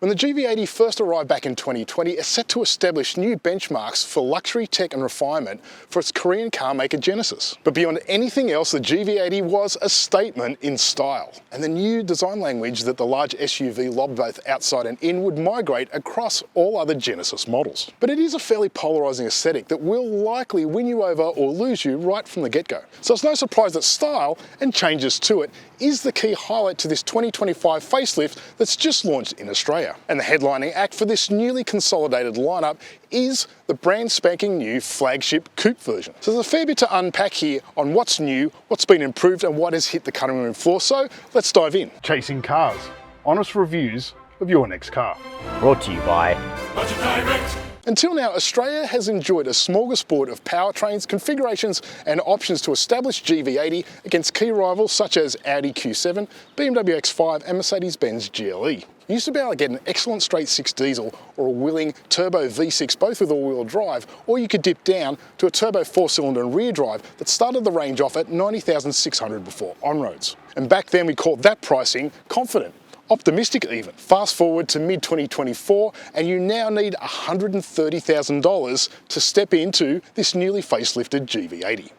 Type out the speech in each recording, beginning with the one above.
When the GV80 first arrived back in 2020, it's set to establish new benchmarks for luxury tech and refinement for its Korean car maker Genesis. But beyond anything else, the GV80 was a statement in style. And the new design language that the large SUV lobbed both outside and in would migrate across all other Genesis models. But it is a fairly polarising aesthetic that will likely win you over or lose you right from the get-go. So it's no surprise that style and changes to it is the key highlight to this 2025 facelift that's just launched in Australia. And the headlining act for this newly consolidated lineup is the brand spanking new flagship coupe version. So there's a fair bit to unpack here on what's new, what's been improved and what has hit the cutting room floor, so let's dive in. Chasing cars, honest reviews of your next car. Brought to you by Budget Direct. Until now, Australia has enjoyed a smorgasbord of powertrains, configurations and options to establish GV80 against key rivals such as Audi Q7, BMW X5 and Mercedes-Benz GLE. You used to be able to get an excellent straight 6 diesel or a willing turbo V6 both with all-wheel drive, or you could dip down to a turbo 4-cylinder and rear drive that started the range off at 90,600 before on-roads. And back then we called that pricing confident. Optimistic even. Fast forward to mid-2024 and you now need $130,000 to step into this newly facelifted GV80.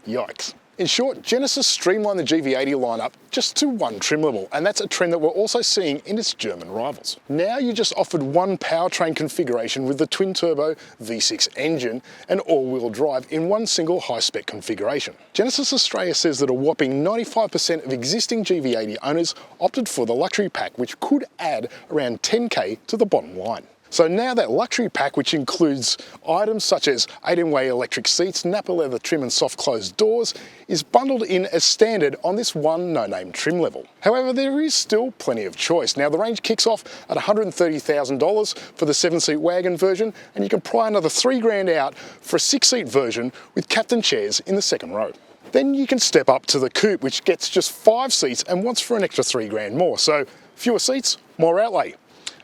Yikes. In short, Genesis streamlined the GV80 lineup just to one trim level, and that's a trend that we're also seeing in its German rivals. Now you just offered one powertrain configuration with the twin-turbo V6 engine and all-wheel drive in one single high-spec configuration. Genesis Australia says that a whopping 95% of existing GV80 owners opted for the luxury pack, which could add around $10K to the bottom line. So now that luxury pack, which includes items such as 18-way electric seats, Napa leather trim and soft closed doors, is bundled in as standard on this one no-name trim level. However, there is still plenty of choice. Now the range kicks off at $130,000 for the 7-seat wagon version, and you can pry another $3,000 out for a 6-seat version with captain chairs in the second row. Then you can step up to the coupe, which gets just 5 seats and wants for an extra $3,000 more. So fewer seats, more outlay.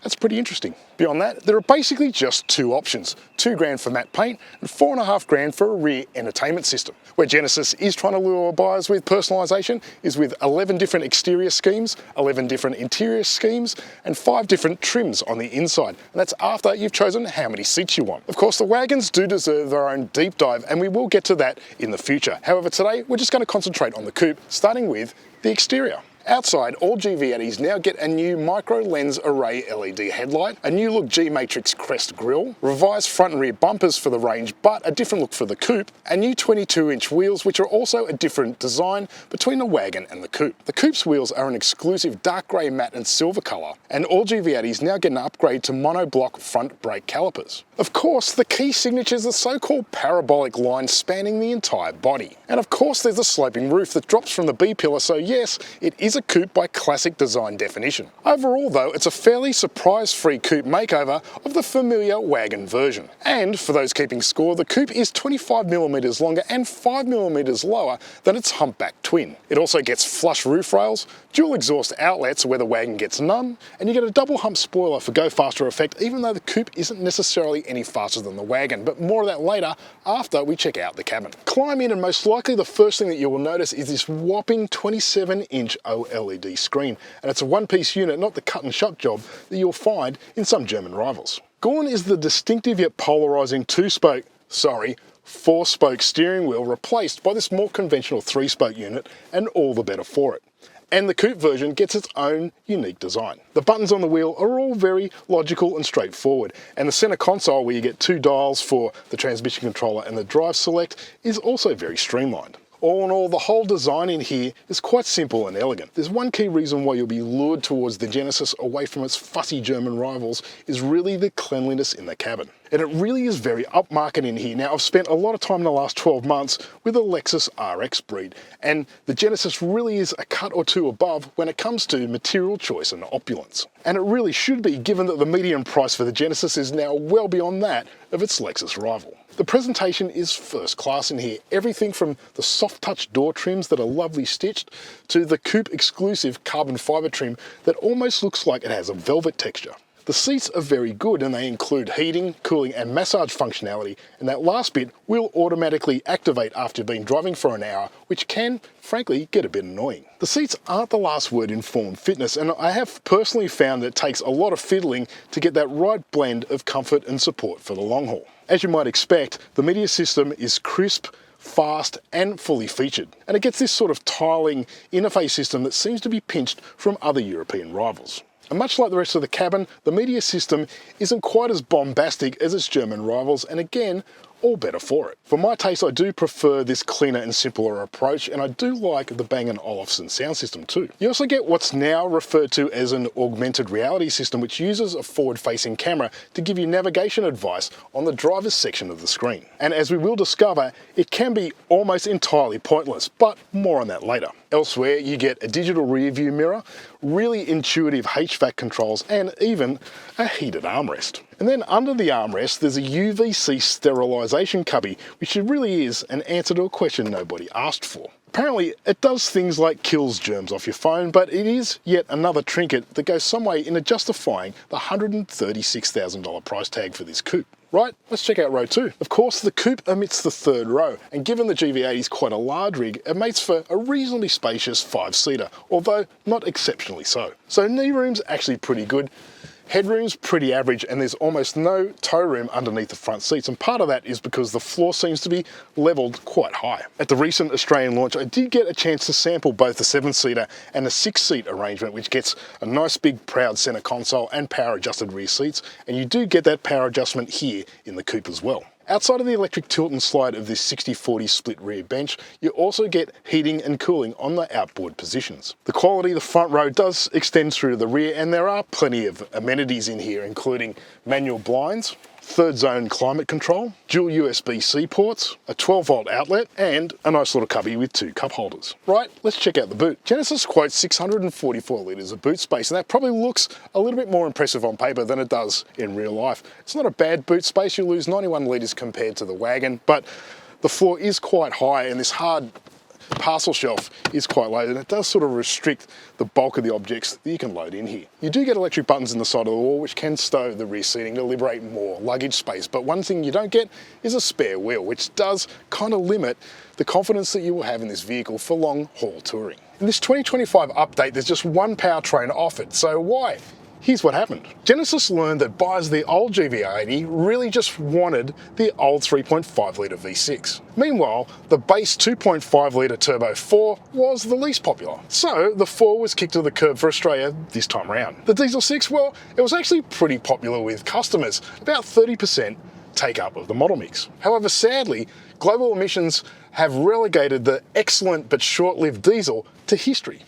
That's pretty interesting. Beyond that, there are basically just 2 options, $2,000 for matte paint and $4,500 for a rear entertainment system. Where Genesis is trying to lure buyers with personalisation is with 11 different exterior schemes, 11 different interior schemes and 5 different trims on the inside. And that's after you've chosen how many seats you want. Of course, the wagons do deserve their own deep dive and we will get to that in the future. However, today we're just going to concentrate on the coupe, starting with the exterior. Outside, all GV80s now get a new micro lens array LED headlight, a new look G-Matrix crest grille, revised front and rear bumpers for the range but a different look for the coupe, and new 22-inch wheels which are also a different design between the wagon and the coupe. The coupe's wheels are an exclusive dark grey matte and silver colour, and all GV80s now get an upgrade to monoblock front brake calipers. Of course, the key signature is the so-called parabolic line spanning the entire body. And of course there's a sloping roof that drops from the B-pillar, so yes, it is a coupe by classic design definition. Overall though, it's a fairly surprise-free coupe makeover of the familiar wagon version. And for those keeping score, the coupe is 25mm longer and 5mm lower than its humpback twin. It also gets flush roof rails, dual exhaust outlets where the wagon gets none, and you get a double hump spoiler for go faster effect, even though the coupe isn't necessarily any faster than the wagon, but more of that later after we check out the cabin. Climb in and most likely the first thing that you will notice is this whopping 27-inch OLED screen, and it's a one-piece unit, not the cut and shut job that you'll find in some German rivals. Gone is the distinctive yet polarising 4-spoke steering wheel replaced by this more conventional 3-spoke unit, and all the better for it. And the coupe version gets its own unique design. The buttons on the wheel are all very logical and straightforward, and the center console where you get 2 dials for the transmission controller and the drive select is also very streamlined. All in all, the whole design in here is quite simple and elegant. There's one key reason why you'll be lured towards the Genesis away from its fussy German rivals is really the cleanliness in the cabin. And it really is very upmarket in here. Now, I've spent a lot of time in the last 12 months with a Lexus RX breed, and the Genesis really is a cut or two above when it comes to material choice and opulence. And it really should be, given that the median price for the Genesis is now well beyond that of its Lexus rival. The presentation is first class in here. Everything from the soft touch door trims that are lovely stitched to the coupe exclusive carbon fibre trim that almost looks like it has a velvet texture. The The seats are very good and they include heating, cooling and massage functionality, and that last bit will automatically activate after you've been driving for an hour, which can, frankly, get a bit annoying. The seats aren't the last word in form fitness, and I have personally found that it takes a lot of fiddling to get that right blend of comfort and support for the long haul. As you might expect, the media system is crisp, fast and fully featured, and it gets this sort of tiling interface system that seems to be pinched from other European rivals. And much like the rest of the cabin, the media system isn't quite as bombastic as its German rivals, and again, all better for it. For my taste, I do prefer this cleaner and simpler approach, and I do like the Bang & Olufsen sound system too. You also get what's now referred to as an augmented reality system, which uses a forward-facing camera to give you navigation advice on the driver's section of the screen. And as we will discover, it can be almost entirely pointless, but more on that later. Elsewhere, you get a digital rear view mirror, really intuitive HVAC controls, and even a heated armrest. And then under the armrest, there's a UVC sterilisation cubby, which really is an answer to a question nobody asked for. Apparently, it does things like kills germs off your phone, but it is yet another trinket that goes some way into justifying the $136,000 price tag for this coupe. Right, let's check out row 2. Of course, the coupe omits the third row, and given the GV80 is quite a large rig, it makes for a reasonably spacious 5-seater, although not exceptionally so. So knee room's actually pretty good. Headroom's pretty average, and there's almost no toe room underneath the front seats, and part of that is because the floor seems to be levelled quite high. At the recent Australian launch, I did get a chance to sample both the 7-seater and the 6-seat arrangement, which gets a nice big proud centre console and power adjusted rear seats, and you do get that power adjustment here in the coupe as well. Outside of the electric tilt and slide of this 60/40 split rear bench, you also get heating and cooling on the outboard positions. The quality of the front row does extend through to the rear, and there are plenty of amenities in here, including manual blinds, third zone climate control, dual USB-C ports, a 12-volt outlet, and a nice little cubby with 2 cup holders. Right, let's check out the boot. Genesis quotes 644 litres of boot space, and that probably looks a little bit more impressive on paper than it does in real life. It's not a bad boot space. You lose 91 litres compared to the wagon, but the floor is quite high, and this hard parcel shelf is quite low, and it does sort of restrict the bulk of the objects that you can load in here. You do get electric buttons in the side of the wall which can stow the rear seating to liberate more luggage space, but one thing you don't get is a spare wheel, which does kind of limit the confidence that you will have in this vehicle for long haul touring. In this 2025 update, there's just one powertrain offered, so why? Here's what happened. Genesis learned that buyers of the old GV80 really just wanted the old 3.5 litre V6. Meanwhile, the base 2.5 litre Turbo 4 was the least popular. So the 4 was kicked to the curb for Australia this time around. The Diesel 6, well, it was actually pretty popular with customers, about 30% take up of the model mix. However, sadly, global emissions have relegated the excellent but short-lived diesel to history.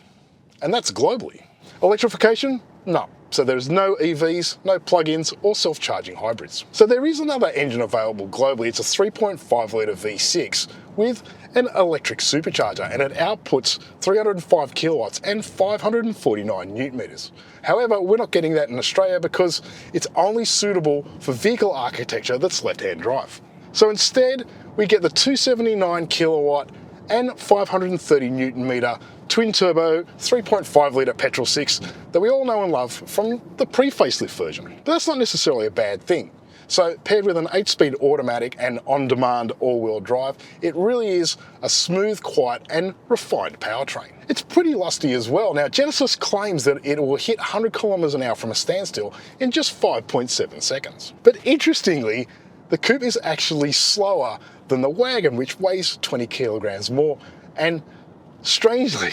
And that's globally. Electrification? No. So there's no EVs, no plug-ins or self-charging hybrids. So there is another engine available globally. It's a 3.5 litre V6 with an electric supercharger, and it outputs 305 kilowatts and 549 newton meters. However, we're not getting that in Australia because it's only suitable for vehicle architecture that's left-hand drive. So instead, we get the 279 kilowatt and 530 newton meter twin turbo 3.5 litre petrol 6 that we all know and love from the pre-facelift version. But that's not necessarily a bad thing. So paired with an 8-speed automatic and on-demand all-wheel drive, it really is a smooth, quiet and refined powertrain. It's pretty lusty as well. Now, Genesis claims that it will hit 100 kilometers an hour from a standstill in just 5.7 seconds. But interestingly, the coupe is actually slower than the wagon, which weighs 20 kilograms more, and strangely,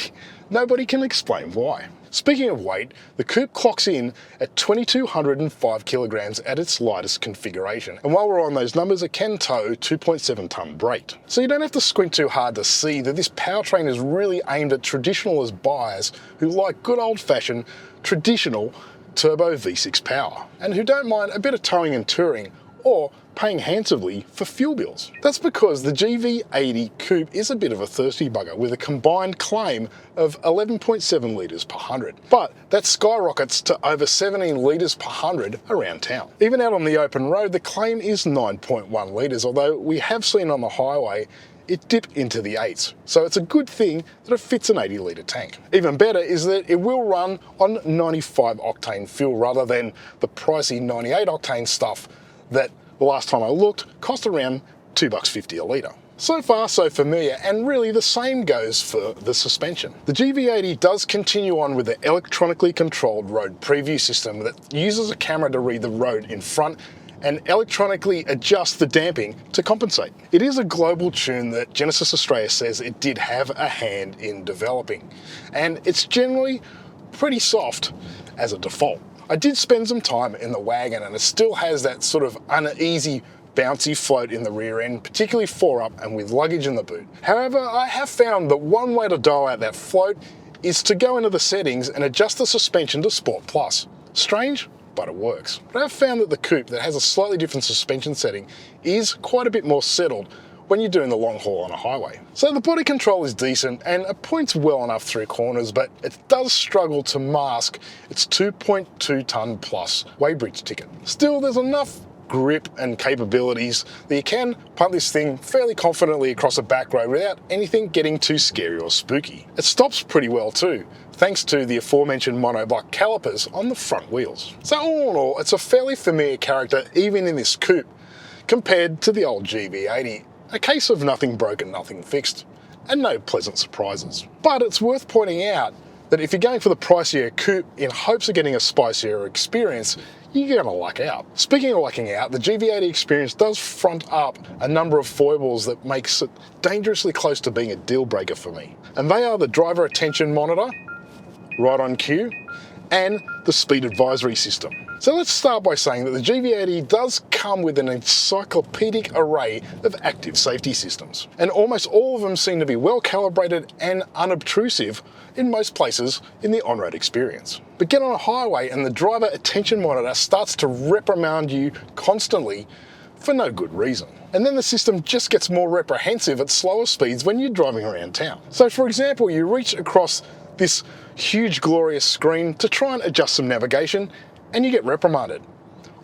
nobody can explain why. Speaking of weight, the coupe clocks in at 2,205 kilograms at its lightest configuration. And while we're on those numbers, it can tow 2.7 tonne Brait. So you don't have to squint too hard to see that this powertrain is really aimed at traditionalist buyers who like good old-fashioned, traditional turbo V6 power, and who don't mind a bit of towing and touring, or paying handsomely for fuel bills. That's because the GV80 Coupe is a bit of a thirsty bugger with a combined claim of 11.7 litres per 100, but that skyrockets to over 17 litres per 100 around town. Even out on the open road, the claim is 9.1 litres, although we have seen on the highway it dipped into the 8s, so it's a good thing that it fits an 80-litre tank. Even better is that it will run on 95 octane fuel rather than the pricey 98 octane stuff that the last time I looked cost around $2.50 a litre. So far so familiar, and really the same goes for the suspension. The GV80 does continue on with the electronically controlled road preview system that uses a camera to read the road in front and electronically adjusts the damping to compensate. It is a global tune that Genesis Australia says it did have a hand in developing, and it's generally pretty soft as a default. I did spend some time in the wagon and it still has that sort of uneasy bouncy float in the rear end, particularly 4-up and with luggage in the boot. However, I have found that one way to dial out that float is to go into the settings and adjust the suspension to Sport Plus. Strange, but it works. But I've found that the coupe that has a slightly different suspension setting is quite a bit more settled when you're doing the long haul on a highway. So the body control is decent and it points well enough through corners, but it does struggle to mask its 2.2 tonne plus weighbridge ticket. Still, there's enough grip and capabilities that you can punt this thing fairly confidently across a back road without anything getting too scary or spooky. It stops pretty well too, thanks to the aforementioned monoblock calipers on the front wheels. So all in all, it's a fairly familiar character even in this coupe compared to the old GV80. A case of nothing broken, nothing fixed, and no pleasant surprises. But it's worth pointing out that if you're going for the pricier coupe in hopes of getting a spicier experience, you're gonna luck out. Speaking of lucking out, the GV80 experience does front up a number of foibles that makes it dangerously close to being a deal breaker for me. And they are the driver attention monitor, right on cue, and the speed advisory system. So let's start by saying that the GV80 does come with an encyclopedic array of active safety systems, and almost all of them seem to be well calibrated and unobtrusive in most places in the on-road experience. But get on a highway and the driver attention monitor starts to reprimand you constantly for no good reason. And then the system just gets more reprehensive at slower speeds when you're driving around town. So for example, you reach across this huge glorious screen to try and adjust some navigation and you get reprimanded.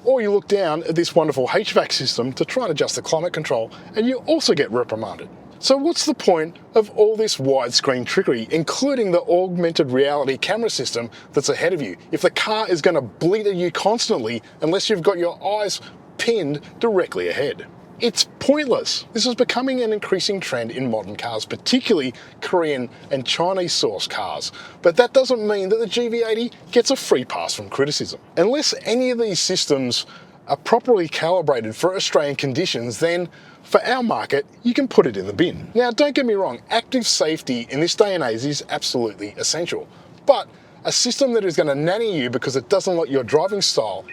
Or you look down at this wonderful HVAC system to try and adjust the climate control and you also get reprimanded. So what's the point of all this widescreen trickery, including the augmented reality camera system that's ahead of you, if the car is going to bleat at you constantly unless you've got your eyes pinned directly ahead? It's pointless. This is becoming an increasing trend in modern cars, particularly Korean and Chinese source cars. But that doesn't mean that the GV80 gets a free pass from criticism. Unless any of these systems are properly calibrated for Australian conditions, then for our market, you can put it in the bin. Now, don't get me wrong, active safety in this day and age is absolutely essential. But a system that is going to nanny you because it doesn't like your driving style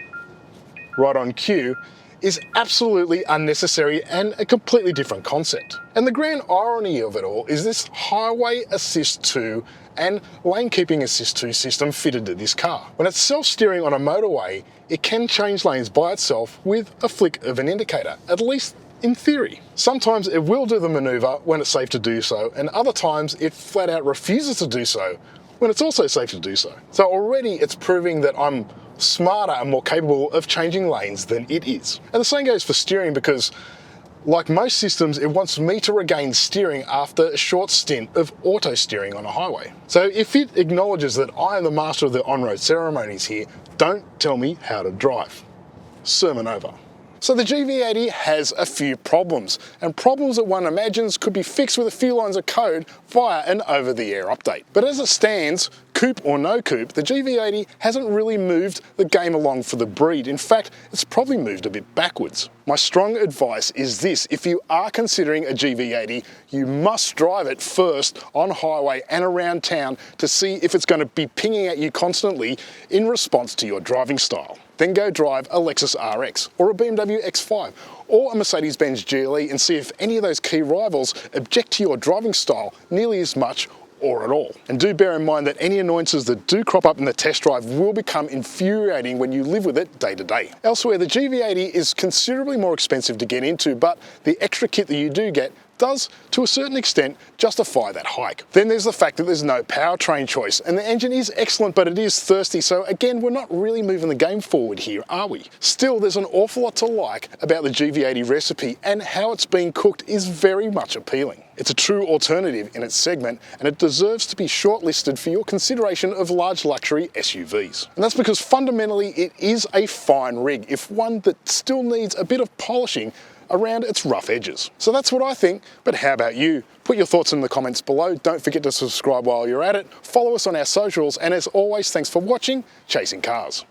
right on cue is absolutely unnecessary and a completely different concept. And the grand irony of it all is this Highway Assist 2 and Lane Keeping Assist 2 system fitted to this car. When it's self-steering on a motorway, it can change lanes by itself with a flick of an indicator, at least in theory. Sometimes it will do the maneuver when it's safe to do so, and other times it flat out refuses to do so when it's also safe to do so. So already it's proving that I'm smarter and more capable of changing lanes than it is. And the same goes for steering, because like most systems, it wants me to regain steering after a short stint of auto steering on a highway. So if it acknowledges that I am the master of the on-road ceremonies here, don't tell me how to drive. Sermon over. So the GV80 has a few problems, and problems that one imagines could be fixed with a few lines of code via an over-the-air update. But as it stands, coupe or no coupe, the GV80 hasn't really moved the game along for the breed. In fact, it's probably moved a bit backwards. My strong advice is this: if you are considering a GV80, you must drive it first on highway and around town to see if it's going to be pinging at you constantly in response to your driving style. Then go drive a Lexus RX or a BMW X5 or a Mercedes-Benz GLE and see if any of those key rivals object to your driving style nearly as much or at all. And do bear in mind that any annoyances that do crop up in the test drive will become infuriating when you live with it day to day. Elsewhere, the GV80 is considerably more expensive to get into, but the extra kit that you do get does, to a certain extent, justify that hike. Then there's the fact that there's no powertrain choice, and the engine is excellent, but it is thirsty, so again, we're not really moving the game forward here, are we? Still, there's an awful lot to like about the GV80 recipe, and how it's being cooked is very much appealing. It's a true alternative in its segment, and it deserves to be shortlisted for your consideration of large luxury SUVs. And that's because fundamentally it is a fine rig, if one that still needs a bit of polishing around its rough edges. So that's what I think, but how about you? Put your thoughts in the comments below. Don't forget to subscribe while you're at it. Follow us on our socials, and as always, thanks for watching Chasing Cars.